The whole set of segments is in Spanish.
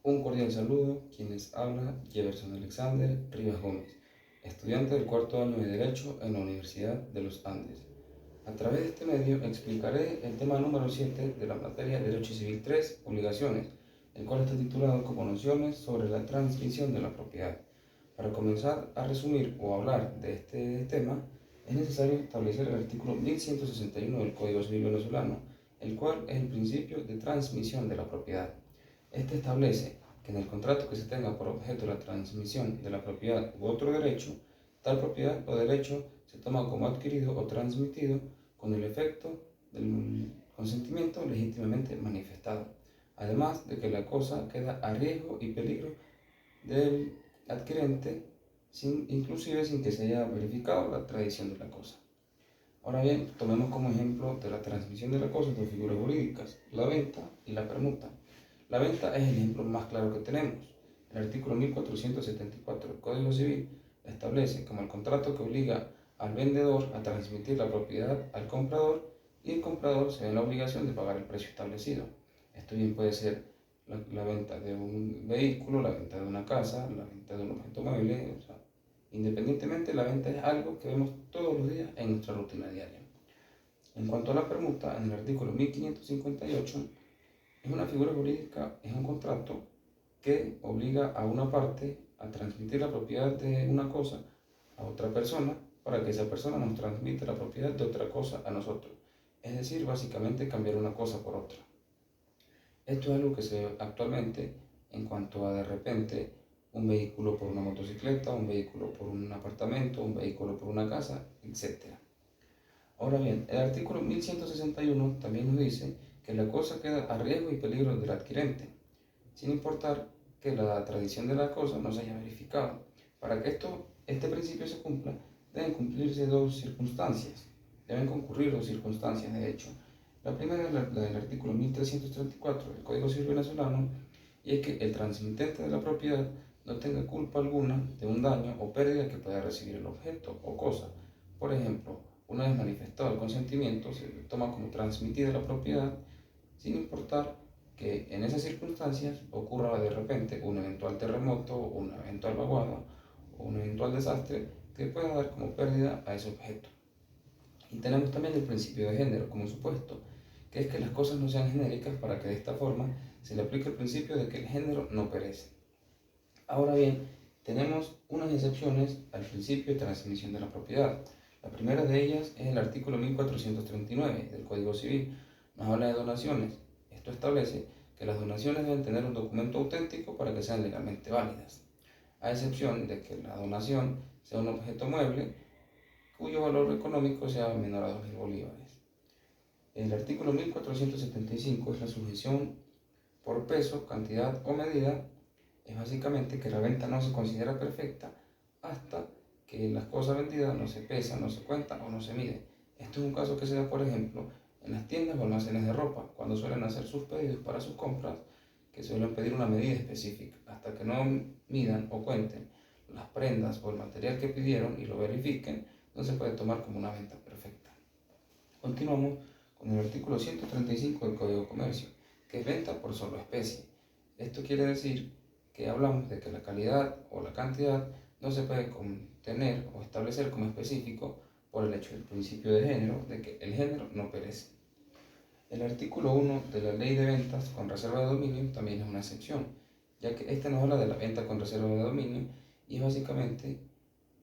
Un cordial saludo, quien les habla, Jefferson Alexander Rivas Gómez, estudiante del cuarto año de Derecho en la Universidad de los Andes. A través de este medio explicaré el tema número 7 de la materia Derecho Civil 3, Obligaciones, el cual está titulado como Nociones sobre la transmisión de la propiedad. Para comenzar a resumir o hablar de este tema, es necesario establecer el artículo 1161 del Código Civil venezolano, el cual es el principio de transmisión de la propiedad. Este establece que en el contrato que se tenga por objeto la transmisión de la propiedad u otro derecho, tal propiedad o derecho se toma como adquirido o transmitido con el efecto del consentimiento legítimamente manifestado, además de que la cosa queda a riesgo y peligro del adquirente, inclusive sin que se haya verificado la tradición de la cosa. Ahora bien, tomemos como ejemplo de la transmisión de la cosa dos figuras jurídicas, la venta y la permuta. La venta es el ejemplo más claro que tenemos. El artículo 1474 del Código Civil establece como el contrato que obliga al vendedor a transmitir la propiedad al comprador y el comprador se ve en la obligación de pagar el precio establecido. Esto bien puede ser la venta de un vehículo, la venta de una casa, la venta de un objeto mueble, independientemente, la venta es algo que vemos todos los días en nuestra rutina diaria. En cuanto a la permuta, en el artículo 1558, es una figura jurídica, es un contrato que obliga a una parte a transmitir la propiedad de una cosa a otra persona para que esa persona nos transmita la propiedad de otra cosa a nosotros. Es decir, básicamente cambiar una cosa por otra. Esto es algo que se ve actualmente en cuanto a de repente un vehículo por una motocicleta, un vehículo por un apartamento, un vehículo por una casa, etc. Ahora bien, el artículo 1161 también nos dice que la cosa queda a riesgo y peligro del adquirente, sin importar que la tradición de la cosa no se haya verificado. Para que este principio se cumpla, deben cumplirse dos circunstancias. Deben concurrir dos circunstancias, de hecho. La primera es la del artículo 1334 del Código Civil venezolano, y es que el transmitente de la propiedad no tenga culpa alguna de un daño o pérdida que pueda recibir el objeto o cosa. Por ejemplo, una vez manifestado el consentimiento, se toma como transmitida la propiedad, sin importar que en esas circunstancias ocurra de repente un eventual terremoto, una eventual vaguada o un eventual desastre que pueda dar como pérdida a ese objeto. Y tenemos también el principio de género como supuesto, que es que las cosas no sean genéricas para que de esta forma se le aplique el principio de que el género no perece. Ahora bien, tenemos unas excepciones al principio de transmisión de la propiedad. La primera de ellas es el artículo 1439 del Código Civil. Nos habla de donaciones. Esto establece que las donaciones deben tener un documento auténtico para que sean legalmente válidas, a excepción de que la donación sea un objeto mueble cuyo valor económico sea menor a 2.000 bolívares. El artículo 1475 es la sujeción por peso, cantidad o medida. Es básicamente que la venta no se considera perfecta hasta que las cosas vendidas no se pesan, no se cuentan o no se miden. Esto es un caso que se da, por ejemplo, en las tiendas o almacenes de ropa, cuando suelen hacer sus pedidos para sus compras, que suelen pedir una medida específica. Hasta que no midan o cuenten las prendas o el material que pidieron y lo verifiquen, no se puede tomar como una venta perfecta. Continuamos con el artículo 135 del Código de Comercio, que es venta por solo especie. Esto quiere decir que hablamos de que la calidad o la cantidad no se puede contener o establecer como específico por el hecho del principio de género, de que el género no perece. El artículo 1 de la Ley de Ventas con Reserva de Dominio también es una excepción, ya que este nos habla de la venta con reserva de dominio y es básicamente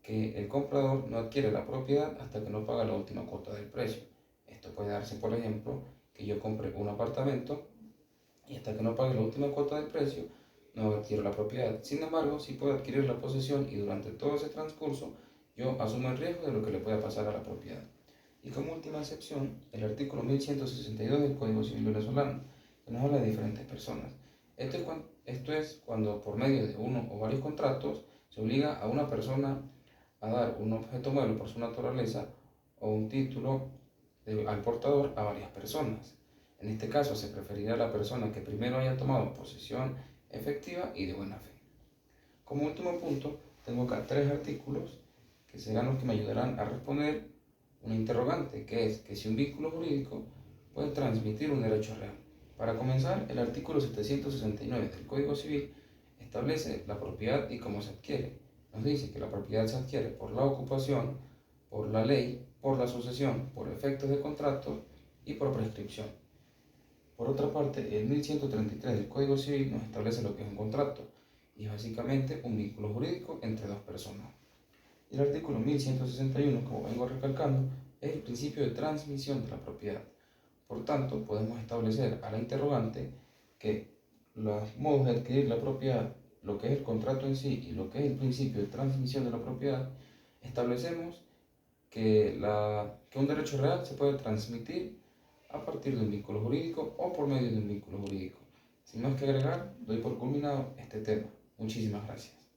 que el comprador no adquiere la propiedad hasta que no paga la última cuota del precio. Esto puede darse, por ejemplo, que yo compre un apartamento y hasta que no pague la última cuota del precio no adquiero la propiedad. Sin embargo, sí puedo adquirir la posesión y durante todo ese transcurso yo asumo el riesgo de lo que le pueda pasar a la propiedad. Y como última excepción, el artículo 1162 del Código Civil venezolano, que nos habla de diferentes personas. Esto es cuando por medio de uno o varios contratos se obliga a una persona a dar un objeto mueble por su naturaleza o un título al portador a varias personas. En este caso se preferirá a la persona que primero haya tomado posesión efectiva y de buena fe. Como último punto, tengo acá 3 artículos que serán los que me ayudarán a responder una interrogante, que es que si un vínculo jurídico puede transmitir un derecho real. Para comenzar, el artículo 769 del Código Civil establece la propiedad y cómo se adquiere. Nos dice que la propiedad se adquiere por la ocupación, por la ley, por la sucesión, por efectos de contrato y por prescripción. Por otra parte, el 1133 del Código Civil nos establece lo que es un contrato, y es básicamente un vínculo jurídico entre dos personas. Y el artículo 1161, como vengo recalcando, es el principio de transmisión de la propiedad. Por tanto, podemos establecer a la interrogante que los modos de adquirir la propiedad, lo que es el contrato en sí y lo que es el principio de transmisión de la propiedad, establecemos que un derecho real se puede transmitir a partir de un vínculo jurídico o por medio de un vínculo jurídico. Sin más que agregar, doy por culminado este tema. Muchísimas gracias.